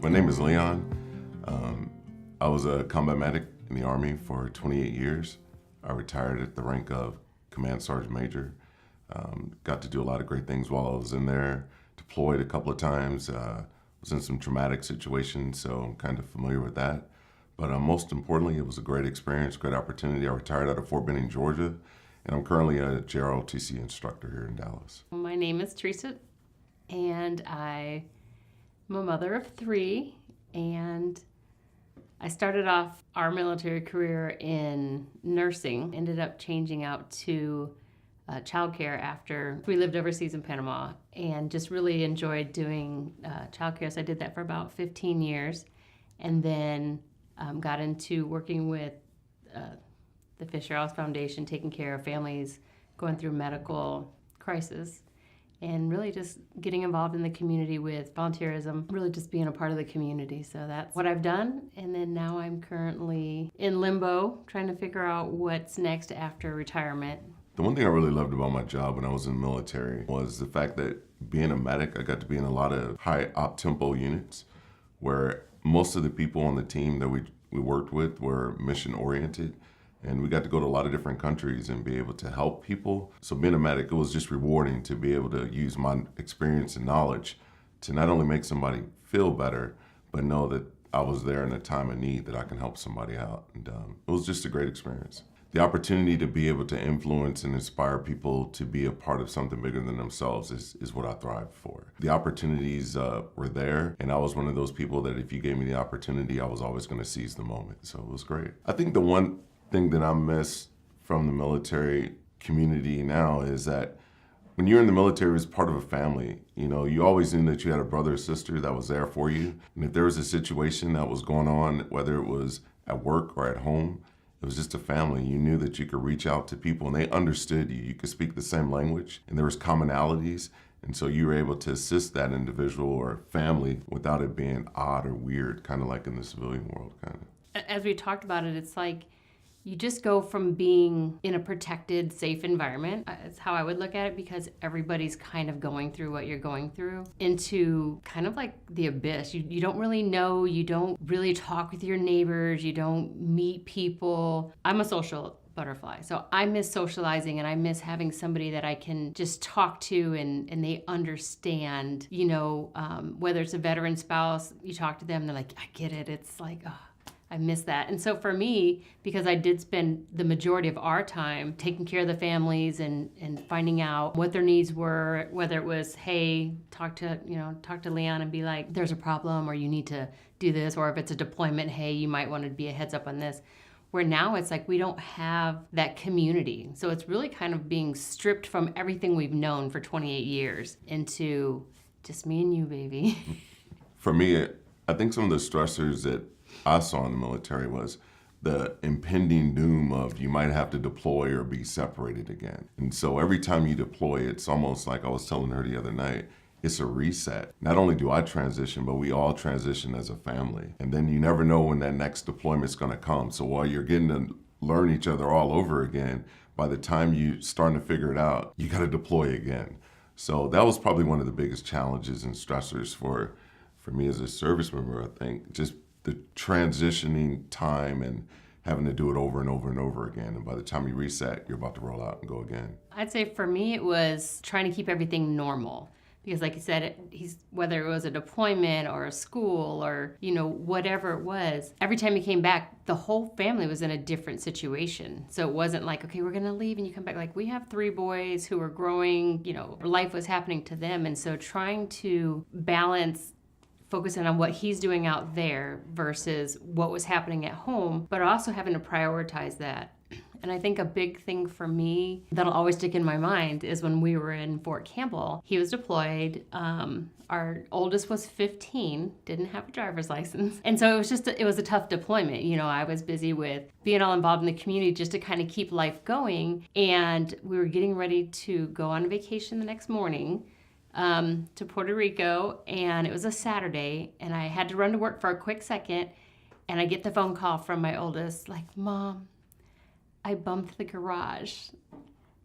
My name is Leon. I was a combat medic in the Army for 28 years. I retired at the rank of Command Sergeant Major. Got to do a lot of great things while I was in there. Deployed a couple of times. Was in some traumatic situations, so I'm kind of familiar with that. But most importantly, it was a great experience, great opportunity. I retired out of Fort Benning, Georgia, and I'm currently a JROTC instructor here in Dallas. My name is Teresa, and I'm a mother of 3, and I started off our military career in nursing, ended up changing out to childcare after we lived overseas in Panama, and just really enjoyed doing childcare. So I did that for about 15 years, and then got into working with the Fisher House Foundation, taking care of families going through medical crisis, and really just getting involved in the community with volunteerism, really just being a part of the community. So that's what I've done, and then now I'm currently in limbo, trying to figure out what's next after retirement. The one thing I really loved about my job when I was in the military was the fact that being a medic, I got to be in a lot of high op-tempo units where most of the people on the team that we worked with were mission-oriented, and we got to go to a lot of different countries and be able to help people. So being a medic, it was just rewarding to be able to use my experience and knowledge to not only make somebody feel better, but know that I was there in a time of need, that I can help somebody out. And it was just a great experience. The opportunity to be able to influence and inspire people to be a part of something bigger than themselves is what I thrive for. The opportunities were there, and I was one of those people that if you gave me the opportunity, I was always going to seize the moment. So it was great. I think the one thing that I miss from the military community now is that when you're in the military as part of a family, you always knew that you had a brother or sister that was there for you. And if there was a situation that was going on, whether it was at work or at home, it was just a family. You knew that you could reach out to people and they understood you. You could speak the same language and there was commonalities. And so you were able to assist that individual or family without it being odd or weird, kind of like in the civilian world, kind of. As we talked about it, it's like you just go from being in a protected, safe environment, that's how I would look at it, because everybody's kind of going through what you're going through, into kind of like the abyss. You don't really know, you don't really talk with your neighbors, you don't meet people. I'm a social butterfly, so I miss socializing, and I miss having somebody that I can just talk to and they understand, whether it's a veteran spouse, you talk to them, they're like, I get it. It's like, oh, I miss that. And so for me, because I did spend the majority of our time taking care of the families and finding out what their needs were, whether it was, hey, talk to Leon and be like, there's a problem, or you need to do this, or if it's a deployment, hey, you might want to be a heads up on this. Where now it's like we don't have that community. So it's really kind of being stripped from everything we've known for 28 years into just me and you, baby. For me, I think some of the stressors that I saw in the military was the impending doom of you might have to deploy or be separated again. And so every time you deploy, it's almost like I was telling her the other night, it's a reset. Not only do I transition, but we all transition as a family. And then you never know when that next deployment's gonna come. So while you're getting to learn each other all over again, by the time you're starting to figure it out, you gotta deploy again. So that was probably one of the biggest challenges and stressors for me as a service member, I think. Just the transitioning time and having to do it over and over and over again. And by the time you reset, you're about to roll out and go again. I'd say for me, it was trying to keep everything normal. Because like you said, whether it was a deployment or a school or, whatever it was, every time you came back, the whole family was in a different situation. So it wasn't like, okay, we're going to leave and you come back. Like, we have 3 boys who are growing, life was happening to them. And so trying to balance focusing on what he's doing out there versus what was happening at home, but also having to prioritize that. And I think a big thing for me that'll always stick in my mind is when we were in Fort Campbell. He was deployed. Our oldest was 15, didn't have a driver's license. And so it was a tough deployment. I was busy with being all involved in the community just to kind of keep life going. And we were getting ready to go on vacation the next morning to Puerto Rico, and it was a Saturday, and I had to run to work for a quick second, and I get the phone call from my oldest, like, Mom, I bumped the garage.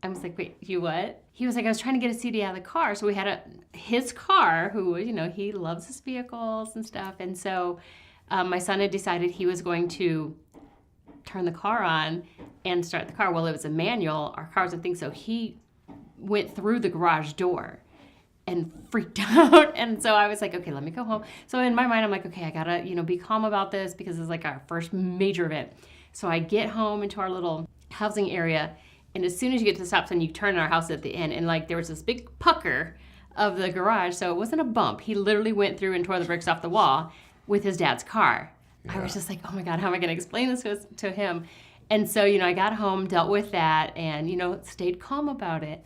I was like, wait, you what? He was like, I was trying to get a CD out of the car. So we had his car, who, he loves his vehicles and stuff. And so my son had decided he was going to turn the car on and start the car. Well, it was a manual. Our car was a thing. So he went through the garage door and freaked out. And so I was like, okay, let me go home. So in my mind, I'm like, okay, I gotta, be calm about this because it's like our first major event. So I get home into our little housing area, and as soon as you get to the stop sign, you turn in our house at the end, and like there was this big pucker of the garage, so it wasn't a bump. He literally went through and tore the bricks off the wall with his dad's car. Yeah. I was just like, oh my God, how am I gonna explain this to him? And so, I got home, dealt with that, and, stayed calm about it.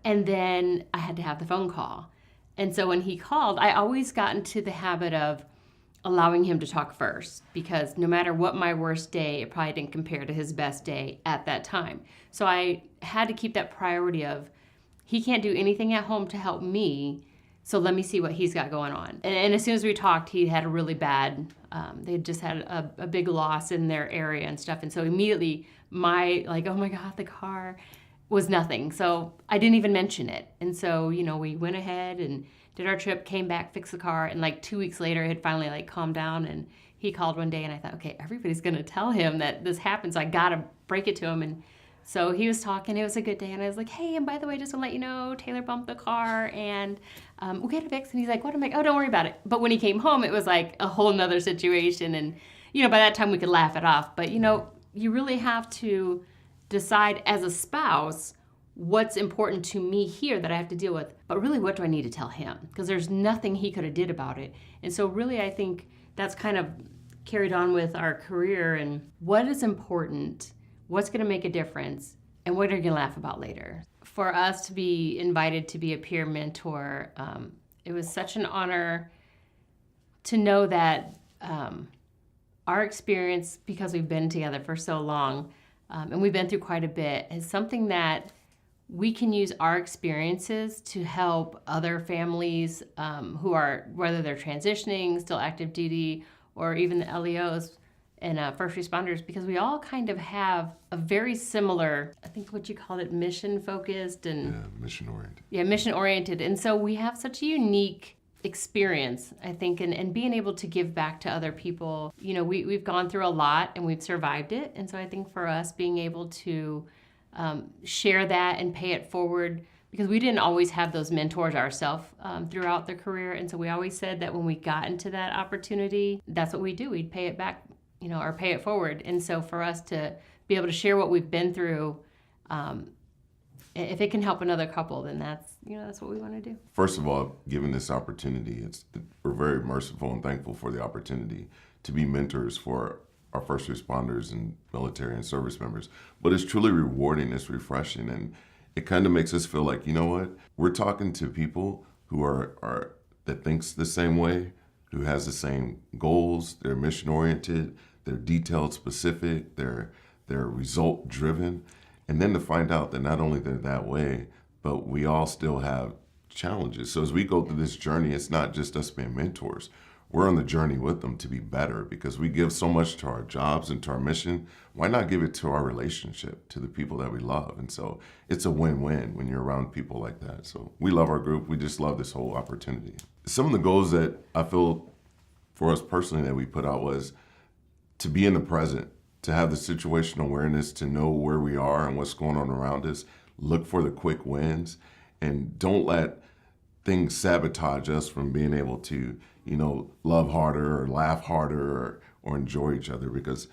And then I had to have the phone call. And so when he called, I always got into the habit of allowing him to talk first, because no matter what my worst day, it probably didn't compare to his best day at that time. So I had to keep that priority of, he can't do anything at home to help me, so let me see what he's got going on. And as soon as we talked, he had a really bad, they had just had a big loss in their area and stuff. And so immediately oh my God, the car was nothing. So I didn't even mention it. And so, we went ahead and did our trip, came back, fixed the car, and like 2 weeks later, it had finally calmed down. And he called one day, and I thought, okay, everybody's gonna tell him that this happened, so I gotta break it to him. And so he was talking, it was a good day, and I was like, hey, and by the way, just to let you know, Taylor bumped the car, and we'll get it fixed. And he's like, what? I'm like, oh, don't worry about it. But when he came home, it was like a whole nother situation, and by that time we could laugh it off. But you really have to decide as a spouse what's important to me here that I have to deal with, but really what do I need to tell him? Because there's nothing he could have did about it. And so really I think that's kind of carried on with our career, and what is important, what's going to make a difference, and what are you going to laugh about later. For us to be invited to be a peer mentor, it was such an honor to know that our experience, because we've been together for so long, and we've been through quite a bit, is something that we can use our experiences to help other families who are, whether they're transitioning, still active duty, or even the LEOs and first responders, because we all kind of have a very similar, I think what you called it, mission-focused and... Yeah, mission-oriented. Yeah, mission-oriented. And so we have such a unique experience, I think, and being able to give back to other people. We've gone through a lot, and we've survived it. And so I think for us, being able to share that and pay it forward, because we didn't always have those mentors ourselves throughout the career. And so we always said that when we got into that opportunity, that's what we do. We'd pay it back, or pay it forward. And so for us to be able to share what we've been through, if it can help another couple, then that's what we want to do. First of all, given this opportunity, we're very merciful and thankful for the opportunity to be mentors for our first responders and military and service members. But it's truly rewarding, it's refreshing, and it kind of makes us feel like, we're talking to people who are that thinks the same way, who has the same goals, they're mission oriented, they're detailed specific, they're result driven. And then to find out that not only they're that way, but we all still have challenges. So as we go through this journey, it's not just us being mentors. We're on the journey with them to be better, because we give so much to our jobs and to our mission. Why not give it to our relationship, to the people that we love? And so it's a win-win when you're around people like that. So we love our group. We just love this whole opportunity. Some of the goals that I feel for us personally that we put out was to be in the present, to have the situational awareness, to know where we are and what's going on around us, look for the quick wins, and don't let things sabotage us from being able to love harder or laugh harder or enjoy each other, because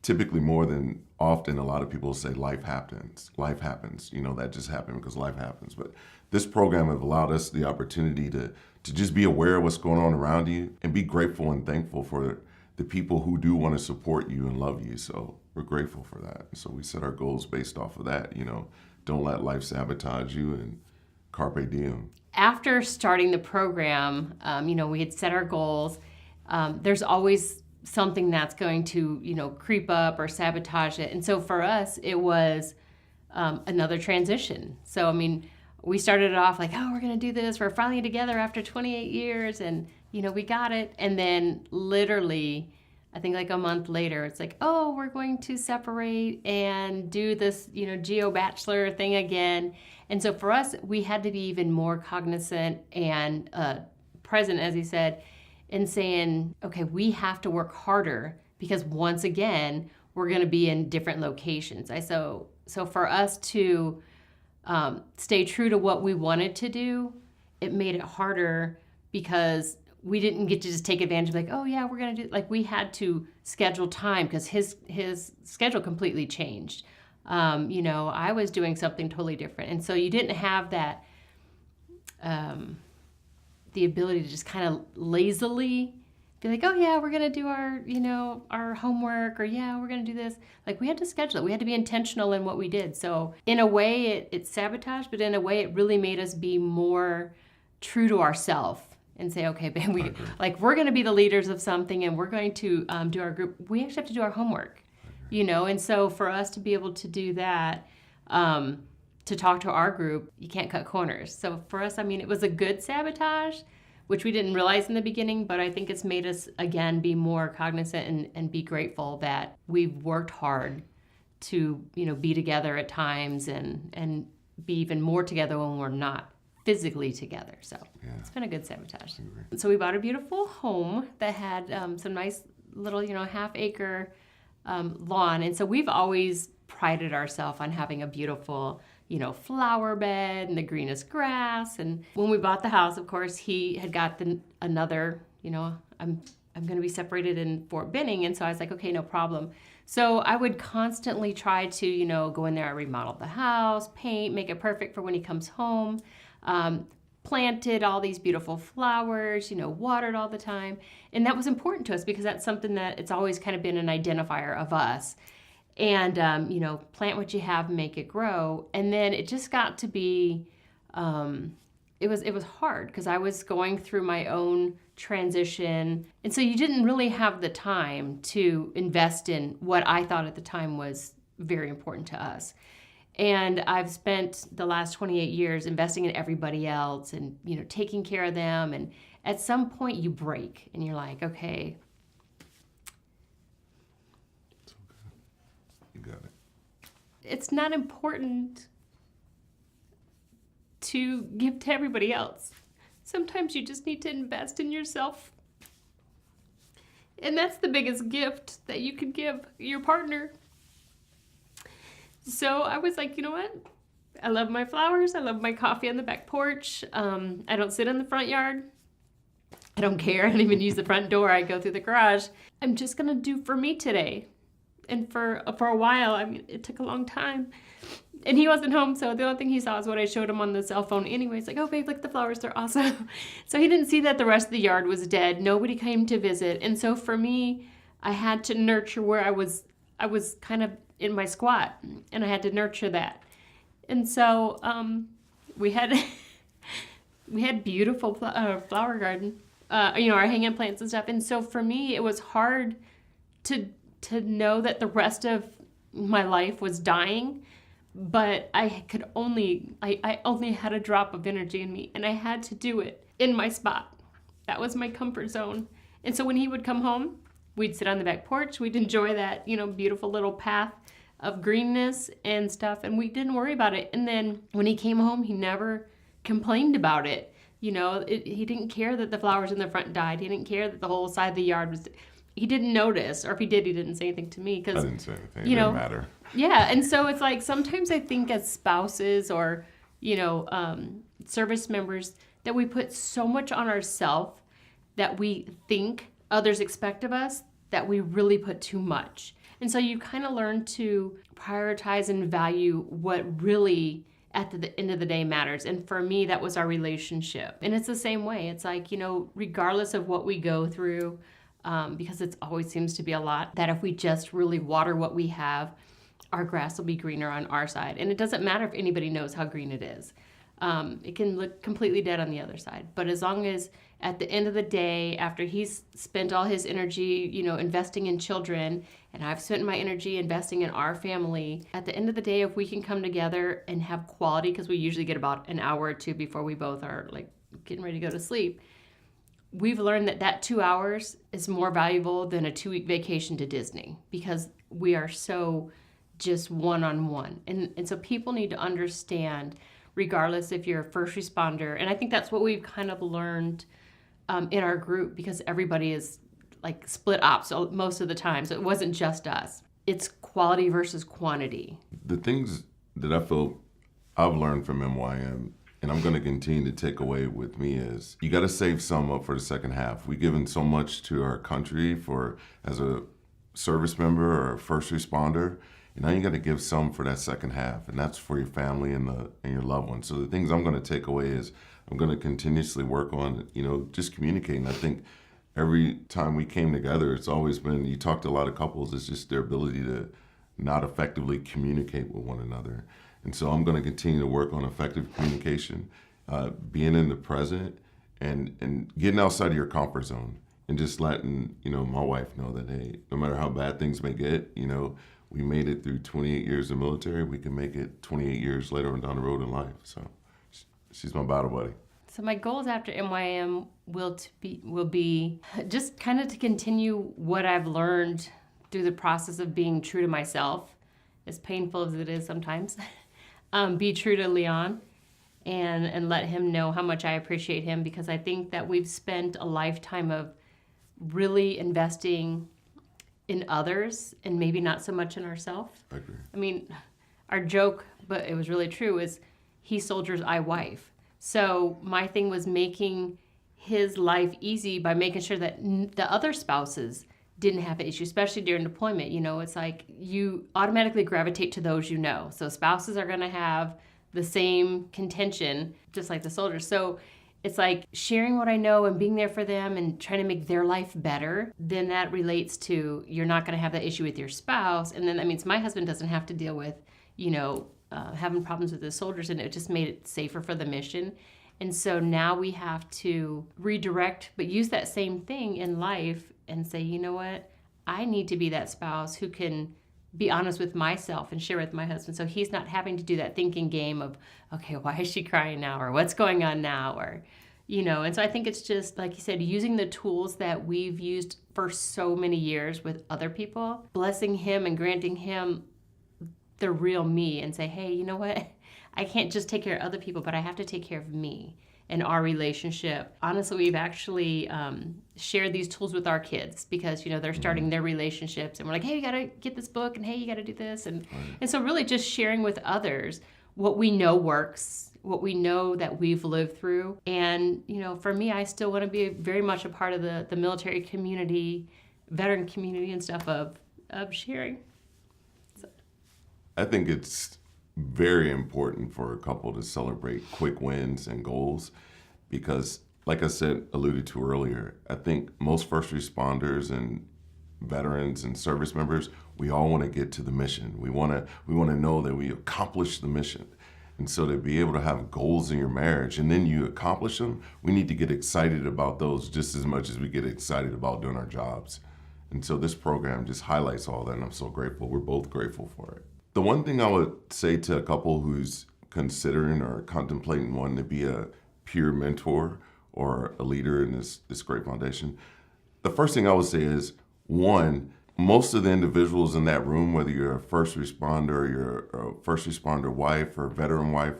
typically more than often, a lot of people say life happens. Life happens, that just happened because life happens. But this program has allowed us the opportunity to just be aware of what's going on around you and be grateful and thankful for the people who do want to support you and love you. So we're grateful for that. So we set our goals based off of that, don't let life sabotage you, and carpe diem. After starting the program, we had set our goals. There's always something that's going to, creep up or sabotage it. And so for us, it was another transition. So, we started it off like, oh, we're going to do this. We're finally together after 28 years, and, we got it. And then literally, I think like a month later, it's like, oh, we're going to separate and do this, Geo Bachelor thing again. And so for us, we had to be even more cognizant and present, as he said, in saying, okay, we have to work harder because once again, we're going to be in different locations. So for us to stay true to what we wanted to do, it made it harder because we didn't get to just take advantage of like, oh yeah, we're going to do, like we had to schedule time because his schedule completely changed. I was doing something totally different. And so you didn't have that, the ability to just kind of lazily be like, oh yeah, we're going to do our homework, or yeah, we're going to do this. Like we had to schedule it. We had to be intentional in what we did. So in a way it sabotaged, but in a way it really made us be more true to ourselves and say, okay, babe, we're going to be the leaders of something and we're going to do our group. We actually have to do our homework, and so for us to be able to do that, to talk to our group, you can't cut corners. So for us, it was a good sabotage, which we didn't realize in the beginning, but I think it's made us, again, be more cognizant and be grateful that we've worked hard to, be together at times and be even more together when we're not physically together. So It's been a good sabotage. So we bought a beautiful home that had some nice little, half-acre lawn. And so we've always prided ourselves on having a beautiful, flower bed and the greenest grass. And when we bought the house, of course, he had got another, I'm going to be separated in Fort Benning. And so I was like, okay, no problem. So I would constantly try to, go in there, remodel the house, paint, make it perfect for when he comes home. Planted all these beautiful flowers, watered all the time. And that was important to us because that's something that it's always kind of been an identifier of us. And, plant what you have, make it grow. And then it just got to be, it was hard because I was going through my own transition. And so you didn't really have the time to invest in what I thought at the time was very important to us. And I've spent the last 28 years investing in everybody else and, taking care of them. And at some point you break and you're like, okay. It's okay. You got it. It's not important to give to everybody else. Sometimes you just need to invest in yourself. And that's the biggest gift that you could give your partner. So I was like, you know what? I love my flowers. I love my coffee on the back porch. I don't sit in the front yard. I don't care. I don't even use the front door. I go through the garage. I'm just going to do for me today. And for a while, it took a long time. And he wasn't home, so the only thing he saw is what I showed him on the cell phone anyway. He's like, oh, babe, look, the flowers, they're awesome. So he didn't see that the rest of the yard was dead. Nobody came to visit. And so for me, I had to nurture where I was kind of in my squat, and I had to nurture that. And so we had beautiful flower garden, our hanging plants and stuff. And so for me, it was hard to know that the rest of my life was dying, but I only had a drop of energy in me, and I had to do it in my spot. That was my comfort zone. And so when he would come home, we'd sit on the back porch. We'd enjoy that, beautiful little path of greenness and stuff, and we didn't worry about it. And then when he came home, he never complained about it. He didn't care that the flowers in the front died. He didn't care that the whole side of the yard was. He didn't notice, or if he did, he didn't say anything to me. I didn't say anything. It didn't matter. Yeah, and so it's like sometimes I think as spouses or service members that we put so much on ourselves that we think others expect of us that we really put too much. And so you kind of learn to prioritize and value what really at the end of the day matters. And for me, that was our relationship. And it's the same way. It's like, regardless of what we go through, because it always seems to be a lot, that if we just really water what we have, our grass will be greener on our side. And it doesn't matter if anybody knows how green it is. It can look completely dead on the other side. But as long as at the end of the day, after he's spent all his energy, investing in children, and I've spent my energy investing in our family, at the end of the day, if we can come together and have quality, because we usually get about an hour or two before we both are like getting ready to go to sleep, we've learned that 2 hours is more valuable than a 2-week vacation to Disney because we are so just one-on-one. And so people need to understand, regardless if you're a first responder, and I think that's what we've kind of learned in our group, because everybody is like split ops most of the time. So it wasn't just us. It's quality versus quantity. The things that I feel I've learned from MYM, and I'm going to continue to take away with me, is you got to save some up for the second half. We've given so much to our country as a service member or a first responder, and now you got to give some for that second half, and that's for your family and your loved ones. So the things I'm going to take away is I'm going to continuously work on, just communicating. I think every time we came together, it's always been, you talk to a lot of couples, it's just their ability to not effectively communicate with one another. And so I'm going to continue to work on effective communication, being in the present, and getting outside of your comfort zone, and just letting, my wife know that, hey, no matter how bad things may get, we made it through 28 years in the military, we can make it 28 years later on down the road in life. So she's my battle buddy. So my goals after MYM will be just kind of to continue what I've learned through the process of being true to myself, as painful as it is sometimes. Be true to Leon and let him know how much I appreciate him, because I think that we've spent a lifetime of really investing in others and maybe not so much in ourselves. I agree. I mean, our joke, but it was really true, is he soldiers, I wife. So my thing was making his life easy by making sure that the other spouses didn't have an issue, especially during deployment. It's like you automatically gravitate to those you know. So spouses are going to have the same contention, just like the soldiers. So it's like sharing what I know and being there for them and trying to make their life better. Then that relates to, you're not going to have that issue with your spouse. And then that means my husband doesn't have to deal with, having problems with the soldiers, and it just made it safer for the mission. And so now we have to redirect, but use that same thing in life and say, you know what? I need to be that spouse who can be honest with myself and share with my husband, so he's not having to do that thinking game of, okay, why is she crying now? Or what's going on now? Or, and so I think it's just, like you said, using the tools that we've used for so many years with other people, blessing him and granting him the real me, and say, hey, you know what? I can't just take care of other people, but I have to take care of me and our relationship. Honestly, we've actually shared these tools with our kids because, they're starting their relationships, and we're like, hey, you got to get this book, and hey, you got to do this. And so really just sharing with others what we know works, what we know that we've lived through. And, for me, I still want to be very much a part of the military community, veteran community and stuff of sharing. So. I think it's very important for a couple to celebrate quick wins and goals, because, like I alluded to earlier, I think most first responders and veterans and service members, we all want to get to the mission. We want to know that we accomplished the mission. And so to be able to have goals in your marriage and then you accomplish them, we need to get excited about those just as much as we get excited about doing our jobs. And so this program just highlights all that, and I'm so grateful. We're both grateful for it. The one thing I would say to a couple who's considering or contemplating wanting to be a peer mentor or a leader in this great foundation, the first thing I would say is, one, most of the individuals in that room, whether you're a first responder, you're a first responder wife or a veteran wife,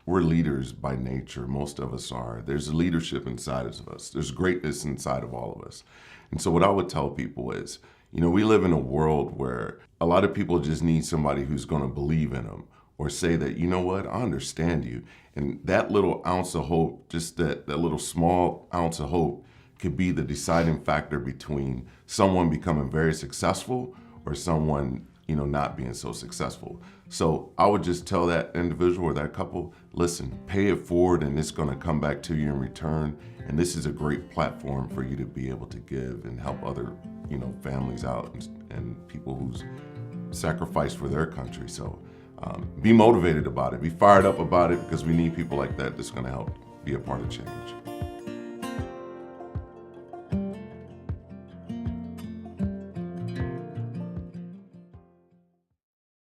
we're leaders by nature. Most of us are. There's leadership inside of us. There's greatness inside of all of us. And so what I would tell people is, we live in a world where a lot of people just need somebody who's going to believe in them or say that, you know what, I understand you. And that little ounce of hope, just that little small ounce of hope, could be the deciding factor between someone becoming very successful or someone, not being so successful. So I would just tell that individual or that couple, listen, pay it forward and it's going to come back to you in return. And this is a great platform for you to be able to give and help other, families out and people who's sacrificed for their country. So be motivated about it, be fired up about it, because we need people like that that's going to help be a part of change.